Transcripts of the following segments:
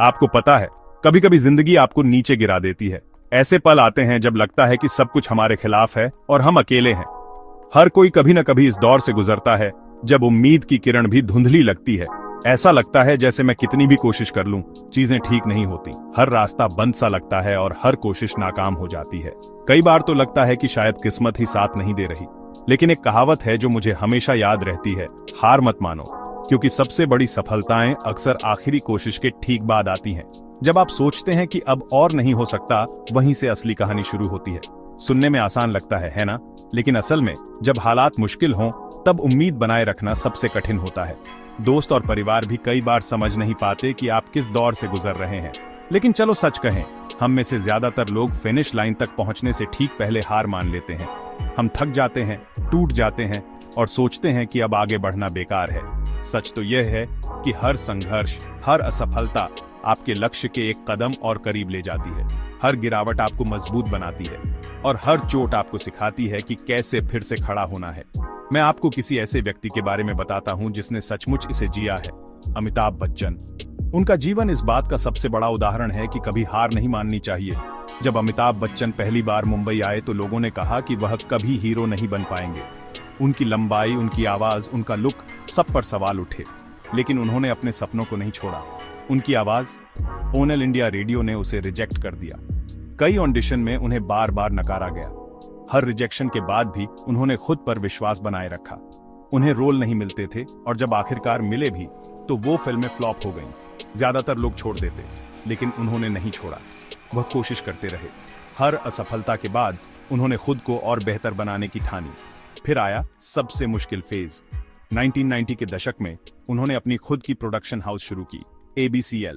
आपको पता है, कभी कभी जिंदगी आपको नीचे गिरा देती है। ऐसे पल आते हैं जब लगता है कि सब कुछ हमारे खिलाफ है और हम अकेले हैं। हर कोई कभी न कभी इस दौर से गुजरता है जब उम्मीद की किरण भी धुंधली लगती है। ऐसा लगता है जैसे मैं कितनी भी कोशिश कर लूं, चीजें ठीक नहीं होती। हर रास्ता बंद सा लगता है और हर कोशिश नाकाम हो जाती है। कई बार तो लगता है कि शायद किस्मत ही साथ नहीं दे रही। लेकिन एक कहावत है जो मुझे हमेशा याद रहती है, हार मत मानो, क्योंकि सबसे बड़ी सफलताएं अक्सर आखिरी कोशिश के ठीक बाद आती हैं। जब आप सोचते हैं कि अब और नहीं हो सकता, वहीं से असली कहानी शुरू होती है। सुनने में आसान लगता है ना? लेकिन असल में जब हालात मुश्किल हों, तब उम्मीद बनाए रखना सबसे कठिन होता है। दोस्त और परिवार भी कई बार समझ नहीं पाते कि आप किस दौर से गुजर रहे हैं। लेकिन चलो सच कहें, हम में से ज्यादातर लोग फिनिश लाइन तक पहुंचने से ठीक पहले हार मान लेते हैं। हम थक जाते हैं, टूट जाते हैं और सोचते हैं कि अब आगे बढ़ना बेकार है। सच तो यह है कि हर संघर्ष, हर असफलता आपके लक्ष्य के एक कदम और करीब ले जाती है। हर गिरावट आपको मजबूत बनाती है और हर चोट आपको सिखाती है कि कैसे फिर से खड़ा होना है। मैं आपको किसी ऐसे व्यक्ति के बारे में बताता हूं जिसने सचमुच इसे जिया है, अमिताभ बच्चन। उनका जीवन इस बात का सबसे बड़ा उदाहरण है कि कभी हार नहीं माननी चाहिए। जब अमिताभ बच्चन पहली बार मुंबई आए तो लोगों ने कहा कि वह कभी हीरो नहीं बन पाएंगे। उनकी लंबाई, उनकी आवाज, उनका लुक, सब पर सवाल उठे। लेकिन उन्होंने अपने सपनों को नहीं छोड़ा। उनकी आवाज, ओनल इंडिया रेडियो ने उसे रिजेक्ट कर दिया। कई ऑडिशन में उन्हें बार बार नकारा गया। हर रिजेक्शन के बाद भी उन्होंने खुद पर विश्वास बनाए रखा। उन्हें रोल नहीं मिलते थे और जब आखिरकार मिले भी तो वो फिल्में फ्लॉप हो गईं। ज्यादातर लोग छोड़ देते, लेकिन उन्होंने नहीं छोड़ा। वह कोशिश करते रहे। हर असफलता के बाद उन्होंने खुद को और बेहतर बनाने की ठानी। फिर आया सबसे मुश्किल फेज। 1990 के दशक में उन्होंने अपनी खुद की प्रोडक्शन हाउस शुरू की, ABCL।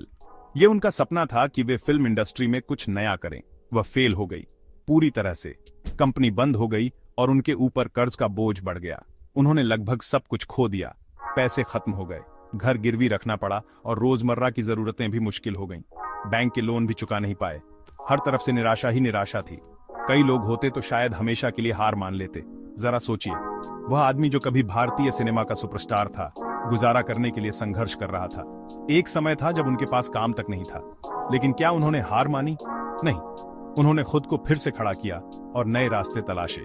ये उनका सपना था कि वे फिल्म इंडस्ट्री में कुछ नया करें। वह फेल हो गई पूरी तरह से। कंपनी बंद हो गई और उनके ऊपर कर्ज का बोझ बढ़ गया। उन्होंने लगभग सब कुछ खो दिया। पैसे खत्म हो गए, घर गिरवी रखना पड़ा और रोजमर्रा की जरूरतें भी मुश्किल हो गईं। बैंक के लोन भी चुका नहीं पाए। हर तरफ से निराशा ही निराशा थी। कई लोग होते तो शायद हमेशा के लिए हार मान लेते। जरा सोचिए, वह आदमी जो कभी भारतीय सिनेमा का सुपरस्टार था, गुजारा करने के लिए संघर्ष कर रहा था। एक समय था जब उनके पास काम तक नहीं था। लेकिन क्या उन्होंने हार मानी? नहीं। उन्होंने खुद को फिर से खड़ा किया और नए रास्ते तलाशे।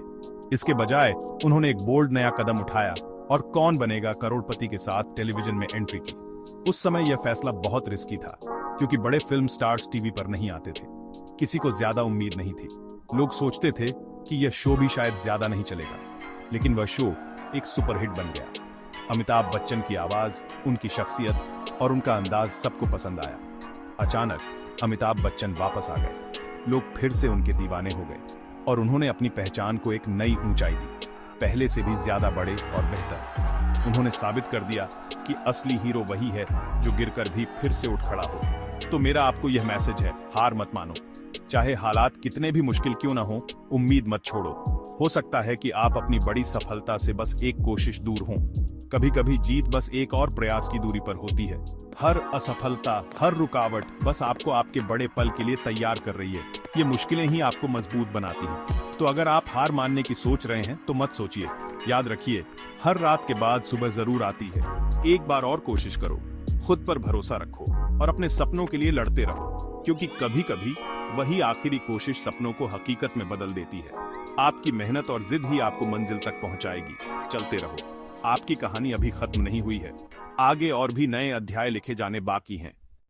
इसके बजाय उन्होंने एक बोल्ड नया कदम उठाया और कौन बनेगा करोड़पति के साथ टेलीविजन में एंट्री की। उस समय यह फैसला बहुत रिस्की था, क्योंकि बड़े फिल्म स्टार्स टीवी पर नहीं आते थे। किसी को ज्यादा उम्मीद नहीं थी। लोग सोचते थे कि यह शो भी शायद ज्यादा नहीं चलेगा। लेकिन वह शो एक सुपरहिट बन गया। अमिताभ बच्चन की आवाज, उनकी शख्सियत और उनका अंदाज सबको पसंद आया। अचानक अमिताभ बच्चन वापस आ गए। लोग फिर से उनके दीवाने हो गए और उन्होंने अपनी पहचान को एक नई ऊंचाई दी, पहले से भी ज्यादा बड़े और बेहतर। उन्होंने साबित कर दिया कि असली हीरो वही है जो गिरकर भी फिर से उठ खड़ा हो। तो मेरा आपको यह मैसेज है, हार मत मानो। चाहे हालात कितने भी मुश्किल क्यों ना हो, उम्मीद मत छोड़ो। हो सकता है कि आप अपनी बड़ी सफलता से बस एक कोशिश दूर हों। कभी कभी जीत बस एक और प्रयास की दूरी पर होती है। हर असफलता, हर रुकावट बस आपको आपके बड़े पल के लिए तैयार कर रही है। ये मुश्किलें ही आपको मजबूत बनाती हैं। तो अगर आप हार मानने की सोच रहे हैं तो मत सोचिए। याद रखिए, हर रात के बाद सुबह जरूर आती है। एक बार और कोशिश करो, खुद पर भरोसा रखो और अपने सपनों के लिए लड़ते रहो, क्योंकि कभी कभी वही आखिरी कोशिश सपनों को हकीकत में बदल देती है। आपकी मेहनत और जिद ही आपको मंजिल तक पहुंचाएगी। चलते रहो, आपकी कहानी अभी खत्म नहीं हुई है। आगे और भी नए अध्याय लिखे जाने बाकी हैं।